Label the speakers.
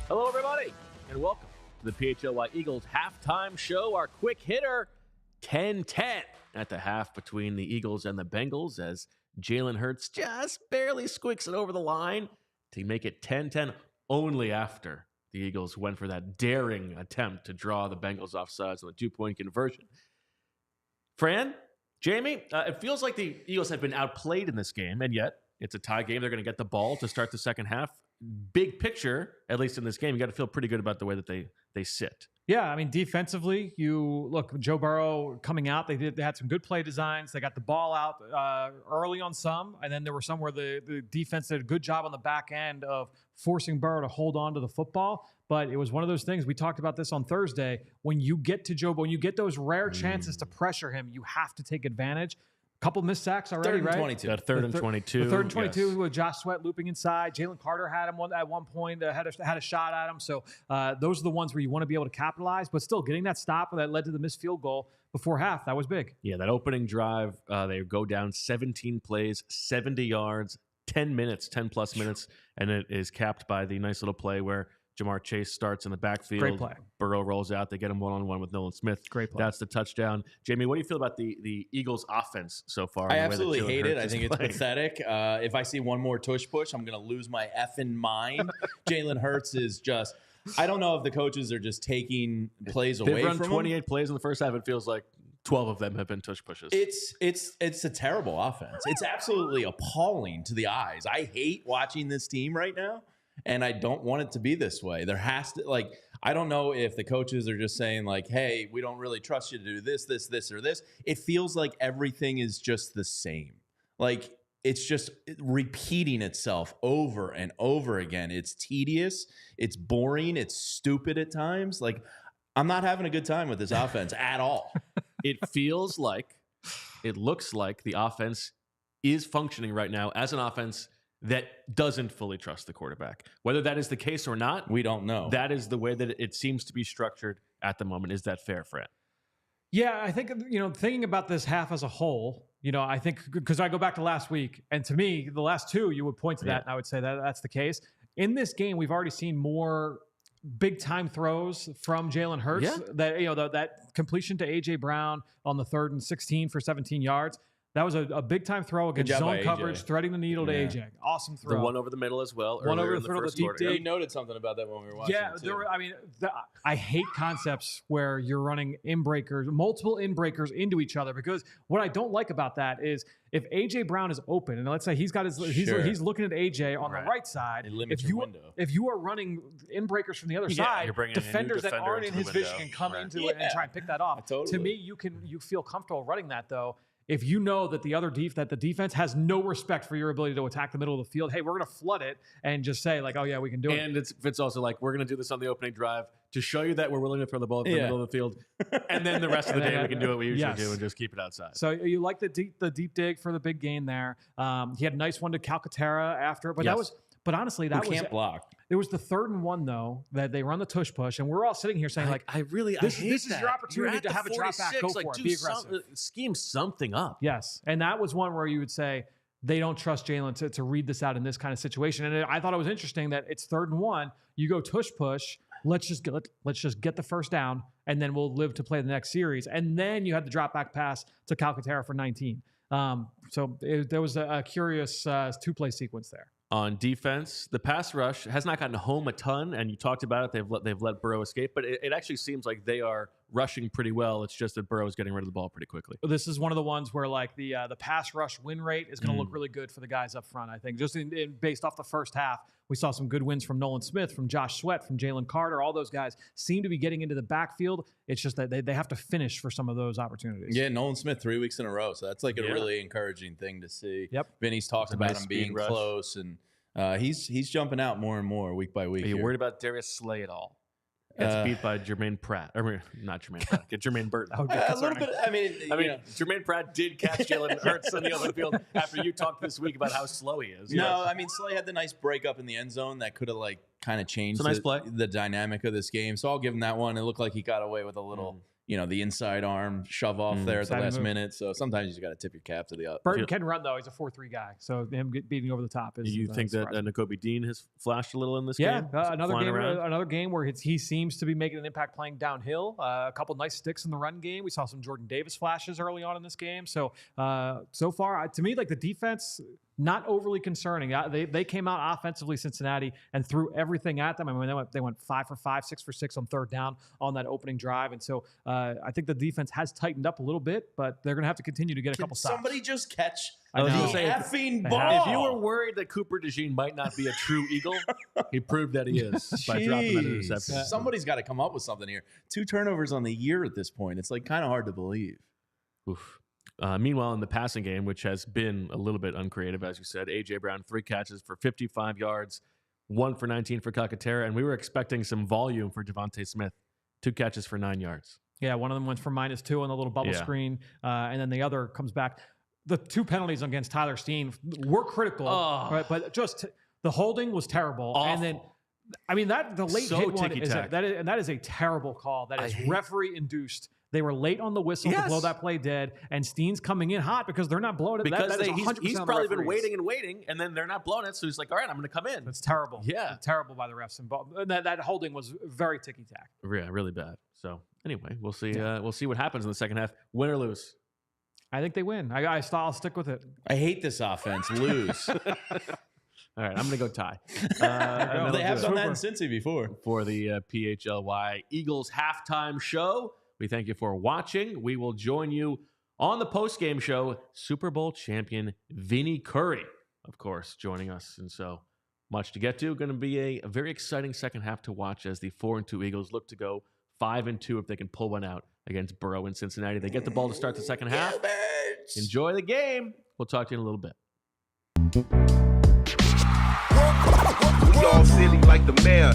Speaker 1: Hello, everybody, and welcome to the PHLY Eagles halftime show. Our quick hitter, 10-10 at the half between the Eagles and the Bengals as Jalen Hurts just barely squeaks it over the line to make it 10-10 only after the Eagles went for that daring attempt to draw the Bengals offsides on a 2-point conversion. Fran, Jamie, it feels like the Eagles have been outplayed in this game, and yet it's a tie game. They're going to get the ball to start the second half. Big picture, at least in this game, you got to feel pretty good about the way that they sit.
Speaker 2: Yeah, I mean, defensively, you look, Joe Burrow coming out, they had some good play designs. They got the ball out early on some, and then there were some where the defense did a good job on the back end of forcing Burrow to hold on to the football. But it was one of those things, we talked about this on Thursday, when you get to Joe Burrow, when you get those rare chances to pressure him, you have to take advantage. Couple missed sacks already, right?
Speaker 3: 22.
Speaker 1: Third and 22.
Speaker 2: The third and 22 with Josh Sweat looping inside. Jalen Carter had him at one point, had a shot at him. So those are the ones where you want to be able to capitalize. But still, getting that stop that led to the missed field goal before half, that was big.
Speaker 1: Yeah, that opening drive, they go down 17 plays, 70 yards, 10 minutes, 10-plus minutes, and it is capped by the nice little play where Jamar Chase starts in the backfield.
Speaker 2: Great play.
Speaker 1: Burrow rolls out. They get him one-on-one with Nolan Smith.
Speaker 2: Great play.
Speaker 1: That's the touchdown. Jamie, what do you feel about the Eagles' offense so far?
Speaker 3: I absolutely hate it. I think it's pathetic. If I see one more tush push, I'm going to lose my effing mind. Jalen Hurts is just – I don't know if the coaches are just taking plays away from him.
Speaker 1: They've run 28 plays in the first half. It feels like 12 of them have been tush pushes.
Speaker 3: It's a terrible offense. It's absolutely appalling to the eyes. I hate watching this team right now. And I don't want it to be this way. There has to, I don't know if the coaches are just saying, hey, we don't really trust you to do this, or this. It feels like everything is just the same. It's just repeating itself over and over again. It's tedious. It's boring. It's stupid at times. I'm not having a good time with this offense at all.
Speaker 1: It looks like the offense is functioning right now as an offense that doesn't fully trust the quarterback. Whether that is the case or not,
Speaker 3: we don't know.
Speaker 1: That is the way that it seems to be structured at the moment. Is that fair, Fran?
Speaker 2: Yeah, I think, thinking about this half as a whole, I think because I go back to last week, and to me, the last two, you would point to that, and I would say that that's the case. In this game, we've already seen more big time throws from Jalen Hurts.
Speaker 1: Yeah.
Speaker 2: That completion to A.J. Brown on the 3rd and 16 for 17 yards. That was a big-time throw against zone coverage, threading the needle to AJ. Awesome throw.
Speaker 1: The one over the middle as well.
Speaker 2: One over the middle, the deep dig.
Speaker 3: You noted something about that when we were watching.
Speaker 2: Yeah, I hate concepts where you're running multiple in-breakers into each other, because what I don't like about that is if AJ Brown is open, and let's say he's got he's looking at AJ on the right side.
Speaker 3: It limits your window.
Speaker 2: If you are running in-breakers from the other side, defenders that aren't in his vision can come into it and try and pick that off.
Speaker 3: Totally.
Speaker 2: To me, you feel comfortable running that though. If you know that the defense has no respect for your ability to attack the middle of the field, hey, we're going to flood it and just say oh yeah, we can do it.
Speaker 1: And it's also we're going to do this on the opening drive to show you that we're willing to throw the ball in the middle of the field, and then the rest of the day we can do what we usually do and just keep it outside.
Speaker 2: So you like the deep dig for the big gain there. He had a nice one to Calcaterra after, but But honestly, that was
Speaker 3: can't block.
Speaker 2: It was the 3rd and 1 though that they run the tush push, and we're all sitting here saying this is your opportunity to have a drop back. Go for it. Be aggressive.
Speaker 1: Scheme something up.
Speaker 2: Yes, and that was one where you would say they don't trust Jalen to read this out in this kind of situation. And I thought it was interesting that it's 3rd and 1. You go tush push. Let's just get the first down, and then we'll live to play the next series. And then you had the drop back pass to Calcaterra for 19. There was a curious 2-play sequence there.
Speaker 1: On defense, the pass rush has not gotten home a ton, and you talked about it. They've let Burrow escape, but it actually seems like they are rushing pretty well. It's just that Burrow is getting rid of the ball pretty quickly.
Speaker 2: This is one of the ones where the pass rush win rate is going to look really good for the guys up front. I think just based off the first half, we saw some good wins from Nolan Smith, from Josh Sweat, from Jalen Carter. All those guys seem to be getting into the backfield. It's just that they have to finish for some of those opportunities.
Speaker 3: Yeah, Nolan Smith 3 weeks in a row, so that's a really encouraging thing to see.
Speaker 2: Yep,
Speaker 3: Vinny's talked about him being close, and he's jumping out more and more week by week.
Speaker 1: Are you worried about Darius Slay at all? Gets beat by Jermaine Pratt. Not Jermaine Pratt. Get Jermaine Burton.
Speaker 3: A little bit. I mean,
Speaker 1: Jermaine Pratt did catch Jalen Hurts on the other field after you talked this week about how slow he is.
Speaker 3: No, I mean, Slay had the nice break up in the end zone that could have kind of changed
Speaker 1: nice play.
Speaker 3: The dynamic of this game. So I'll give him that one. It looked like he got away with a little the inside arm shove off there at the last minute. So sometimes you just got to tip your cap to the other.
Speaker 2: Burton can run, though. He's a 4-3 guy. So him beating over the top is.
Speaker 1: Do you think that Nakobe Dean has flashed a little in this
Speaker 2: game?
Speaker 1: Yeah,
Speaker 2: another game where he seems to be making an impact playing downhill. A couple nice sticks in the run game. We saw some Jordan Davis flashes early on in this game. So so far, to me, like the defense, not overly concerning. They came out offensively, Cincinnati, and threw everything at them. I mean, they went 5 for 5, 6 for 6 on third down on that opening drive. And so I think the defense has tightened up a little bit, but they're going to have to continue to get a couple stops.
Speaker 3: Somebody just catch
Speaker 1: the
Speaker 3: effing ball.
Speaker 1: If you were worried that Cooper DeJean might not be a true Eagle, he proved that he is by dropping that interception.
Speaker 3: Somebody's got to come up with something here. 2 turnovers on the year at this point. It's like kind of hard to believe.
Speaker 1: Oof. Meanwhile, in the passing game, which has been a little bit uncreative, as you said, A.J. Brown, 3 catches for 55 yards, 1 for 19 for Calcaterra, and we were expecting some volume for Devontae Smith, 2 catches for 9 yards.
Speaker 2: Yeah, one of them went for -2 on the little bubble screen, and then the other comes back. The 2 penalties against Tyler Steen were critical, right? But just the holding was terrible.
Speaker 1: Awful.
Speaker 2: And then, I mean, the late hit one that is a terrible call. That is referee induced. They were late on the whistle to blow that play dead, and Steen's coming in hot because they're not blowing it.
Speaker 1: Because he's probably been
Speaker 2: waiting,
Speaker 1: waiting, and then they're not blowing it, so he's like, all right, I'm going to come in.
Speaker 2: It's terrible.
Speaker 1: Yeah.
Speaker 2: It's terrible by the refs. And that holding was very ticky-tack.
Speaker 1: Yeah, really bad. So anyway, we'll see. We'll see what happens in the second half. Win or lose?
Speaker 2: I think they win. I'll stick with it.
Speaker 3: I hate this offense. Lose.
Speaker 1: All right, I'm going to go tie.
Speaker 3: They have done that in Cincy before.
Speaker 1: For the PHLY Eagles halftime show, we thank you for watching. We will join you on the post-game show. Super Bowl champion Vinny Curry, of course, joining us. And so much to get to. Going to be a very exciting second half to watch as the 4-2 Eagles look to go 5-2 if they can pull one out against Burrow in Cincinnati. They get the ball to start the second half. Enjoy the game. We'll talk to you in a little bit.
Speaker 4: We all silly like the mayor.